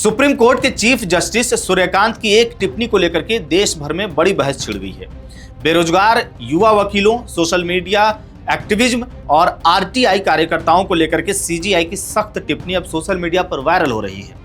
Supreme court के chief justice Suryakant की एक टिप्पणी को लेकर के देश भर में बड़ी बहस छिड़ गई है। बेरोजगार युवा वकीलों, सोशल मीडिया एक्टिविज्म और आरटीआई कार्यकर्ताओं को लेकर के सीजेआई की सख्त टिप्पणी अब सोशल मीडिया पर वायरल हो रही है।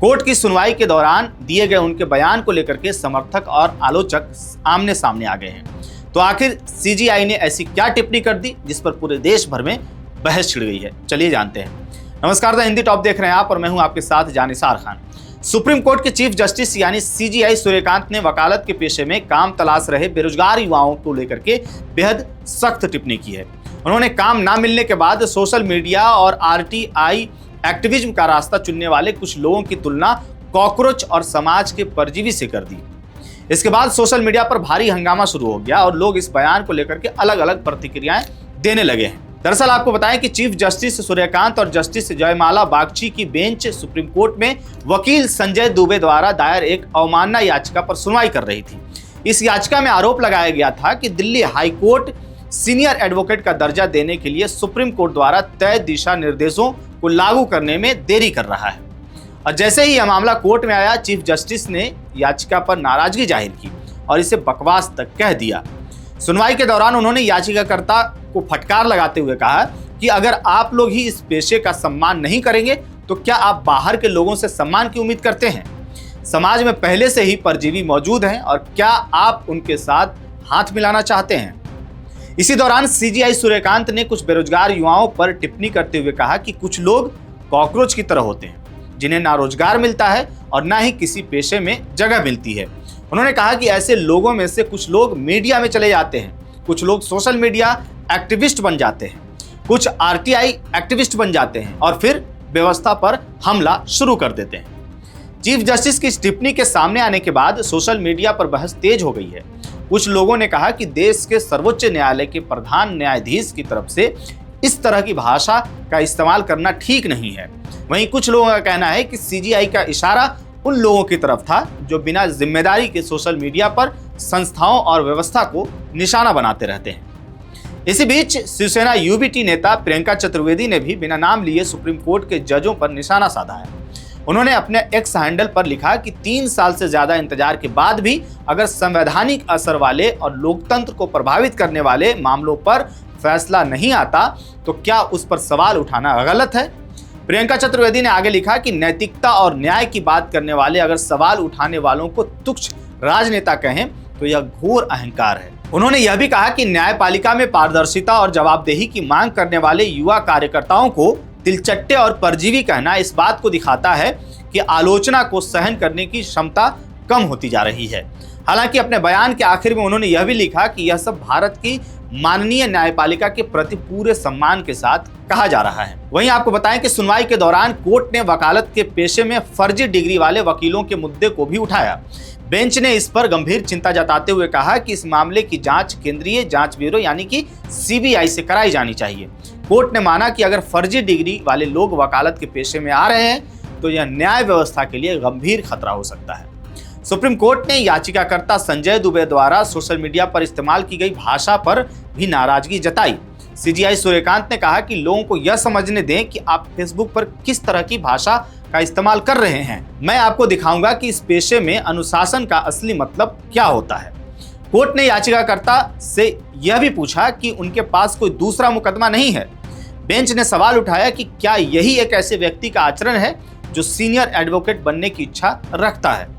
कोर्ट की सुनवाई के दौरान दिए गए उनके बयान को लेकर के समर्थक और आलोचक आमने सामने आ गए हैं। तो आखिर सीजेआई ने ऐसी क्या टिप्पणी कर दी जिस पर पूरे देश भर में बहस छिड़ गई है, चलिए जानते हैं। नमस्कार, द हिंदी टॉप देख रहे हैं आप और मैं हूं आपके साथ जानिसार खान। सुप्रीम कोर्ट के चीफ जस्टिस यानी सीजेआई सूर्यकांत ने वकालत के पेशे में काम तलाश रहे बेरोजगार युवाओं को लेकर के बेहद सख्त टिप्पणी की है। उन्होंने काम ना मिलने के बाद सोशल मीडिया और आरटीआई एक्टिविज्म का रास्ता चुनने वाले कुछ लोगों की तुलना कॉकरोच और समाज के परजीवी से कर दी। इसके बाद सोशल मीडिया पर भारी हंगामा शुरू हो गया और लोग इस बयान को लेकर के अलग अलग प्रतिक्रियाएं देने लगे हैं। दरअसल आपको बताएं कि चीफ जस्टिस सूर्यकांत और जस्टिस जयमाला बागची की बेंच सुप्रीम कोर्ट में वकील संजय दुबे द्वारा दायर एक अवमानना याचिका पर सुनवाई कर रही थी। इस याचिका में आरोप लगाया गया था कि Delhi high court senior advocate का दर्जा देने के लिए सुप्रीम कोर्ट द्वारा तय दिशा निर्देशों को लागू करने में देरी कर रहा है। और जैसे ही यह मामला कोर्ट में आया, चीफ जस्टिस ने याचिका पर नाराजगी जाहिर की और इसे बकवास तक कह दिया। सुनवाई के दौरान उन्होंने याचिकाकर्ता को फटकार लगाते हुए कहा कि अगर आप लोग ही इस पेशे का सम्मान नहीं करेंगे तो क्या आप बाहर के लोगों से सम्मान की उम्मीद करते हैं? समाज में पहले से ही परजीवी मौजूद हैं और क्या आप उनके साथ हाथ मिलाना चाहते हैं? इसी दौरान सीजेआई सूर्यकांत ने कुछ बेरोजगार युवाओं पर टिप्पणी करते हुए कहा कि कुछ लोग कॉकरोच की तरह होते हैं जिन्हें ना रोजगार मिलता है और ना ही किसी पेशे में जगह मिलती है। उन्होंने कहा कि ऐसे लोगों में से कुछ लोग मीडिया में चले जाते हैं, कुछ लोग सोशल मीडिया एक्टिविस्ट बन जाते हैं, कुछ आरटीआई एक्टिविस्ट बन जाते हैं और फिर व्यवस्था पर हमला शुरू कर देते हैं। चीफ जस्टिस की इस टिप्पणी के सामने आने के बाद सोशल मीडिया पर बहस तेज हो गई है। कुछ लोगों ने कहा कि देश के सर्वोच्च न्यायालय के प्रधान न्यायाधीश की तरफ से इस तरह की भाषा का इस्तेमाल करना ठीक नहीं है। वहीं कुछ लोगों का कहना है कि सीजेआई का इशारा उन लोगों की तरफ था जो बिना जिम्मेदारी के सोशल मीडिया पर संस्थाओं और व्यवस्था को निशाना बनाते रहते हैं। इसी बीच शिवसेना यूबीटी नेता प्रियंका चतुर्वेदी ने भी बिना नाम लिए सुप्रीम कोर्ट के जजों पर निशाना साधा है। उन्होंने अपने एक्स हैंडल पर लिखा कि 3 साल से ज्यादा इंतजार के बाद भी अगर संवैधानिक असर वाले और लोकतंत्र को प्रभावित करने वाले मामलों पर फैसला नहीं आता तो क्या उस पर सवाल उठाना गलत है? प्रियंका चतुर्वेदी ने आगे लिखा कि नैतिकता और न्याय की बात करने वाले अगर सवाल उठाने वालों को तुच्छ राजनेता कहें तो यह घोर अहंकार है। उन्होंने यह भी कहा कि न्यायपालिका में पारदर्शिता और जवाबदेही की मांग करने वाले युवा कार्यकर्ताओं को तिलचट्टे और परजीवी कहना इस बात को दिखाता है कि आलोचना को सहन करने की क्षमता कम होती जा रही है। हालांकि अपने बयान के आखिर में उन्होंने यह भी लिखा कि यह सब भारत की माननीय न्यायपालिका के प्रति पूरे सम्मान के साथ कहा जा रहा है। वहीं आपको बताएं कि सुनवाई के दौरान कोर्ट ने वकालत के पेशे में फर्जी डिग्री वाले वकीलों के मुद्दे को भी उठाया। बेंच ने इस पर गंभीर चिंता जताते हुए कहा कि इस मामले की जांच केंद्रीय जांच ब्यूरो यानी कि सीबीआई से कराई जानी चाहिए। कोर्ट ने माना कि अगर फर्जी डिग्री वाले लोग वकालत के पेशे में आ रहे हैं तो यह न्याय व्यवस्था के लिए गंभीर खतरा हो सकता है। सुप्रीम कोर्ट ने याचिकाकर्ता संजय दुबे द्वारा सोशल मीडिया पर इस्तेमाल की गई भाषा पर भी नाराजगी जताई। सीजेआई सूर्यकांत ने कहा कि लोगों को यह समझने दें कि आप फेसबुक पर किस तरह की भाषा का इस्तेमाल कर रहे हैं। मैं आपको दिखाऊंगा कि इस पेशे में अनुशासन का असली मतलब क्या होता है। कोर्ट ने याचिकाकर्ता से यह भी पूछा कि उनके पास कोई दूसरा मुकदमा नहीं है। बेंच ने सवाल उठाया कि क्या यही एक ऐसे व्यक्ति का आचरण है जो सीनियर एडवोकेट बनने की इच्छा रखता है।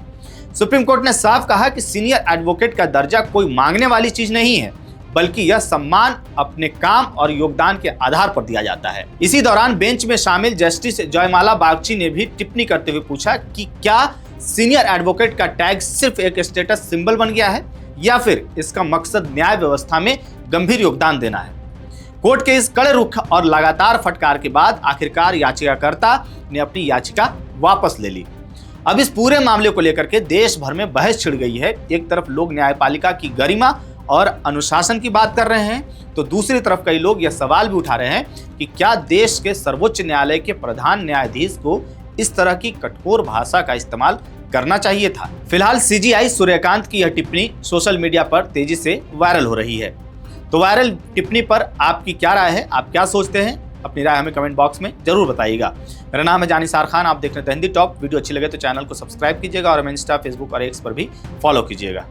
सुप्रीम कोर्ट ने साफ कहा कि सीनियर एडवोकेट का दर्जा कोई मांगने वाली चीज नहीं है, बल्कि यह सम्मान अपने काम और योगदान के आधार पर दिया जाता है। इसी दौरान बेंच में शामिल जस्टिस जयमाला बागची ने भी टिप्पणी करते हुए पूछा कि क्या सीनियर एडवोकेट का टैग सिर्फ एक स्टेटस सिंबल बन गया है या फिर इसका मकसद न्याय व्यवस्था में गंभीर योगदान देना है। कोर्ट के इस कड़े रुख और लगातार फटकार के बाद आखिरकार याचिकाकर्ता ने अपनी याचिका वापस ले ली। अब इस पूरे मामले को लेकर के देश भर में बहस छिड़ गई है। एक तरफ लोग न्यायपालिका की गरिमा और अनुशासन की बात कर रहे हैं तो दूसरी तरफ कई लोग यह सवाल भी उठा रहे हैं कि क्या देश के सर्वोच्च न्यायालय के प्रधान न्यायाधीश को इस तरह की कठोर भाषा का इस्तेमाल करना चाहिए था। फिलहाल सीजेआई सूर्यकांत की यह टिप्पणी सोशल मीडिया पर तेजी से वायरल हो रही है। तो वायरल टिप्पणी पर आपकी क्या राय है, आप क्या सोचते हैं, अपनी राय हमें कमेंट बॉक्स में जरूर बताइएगा। मेरा नाम है जानिसार खान, आप देख रहे थे हिंदी टॉप। वीडियो अच्छी लगे तो चैनल को सब्सक्राइब कीजिएगा और हमें इंस्टा, फेसबुक और एक्स पर भी फॉलो कीजिएगा।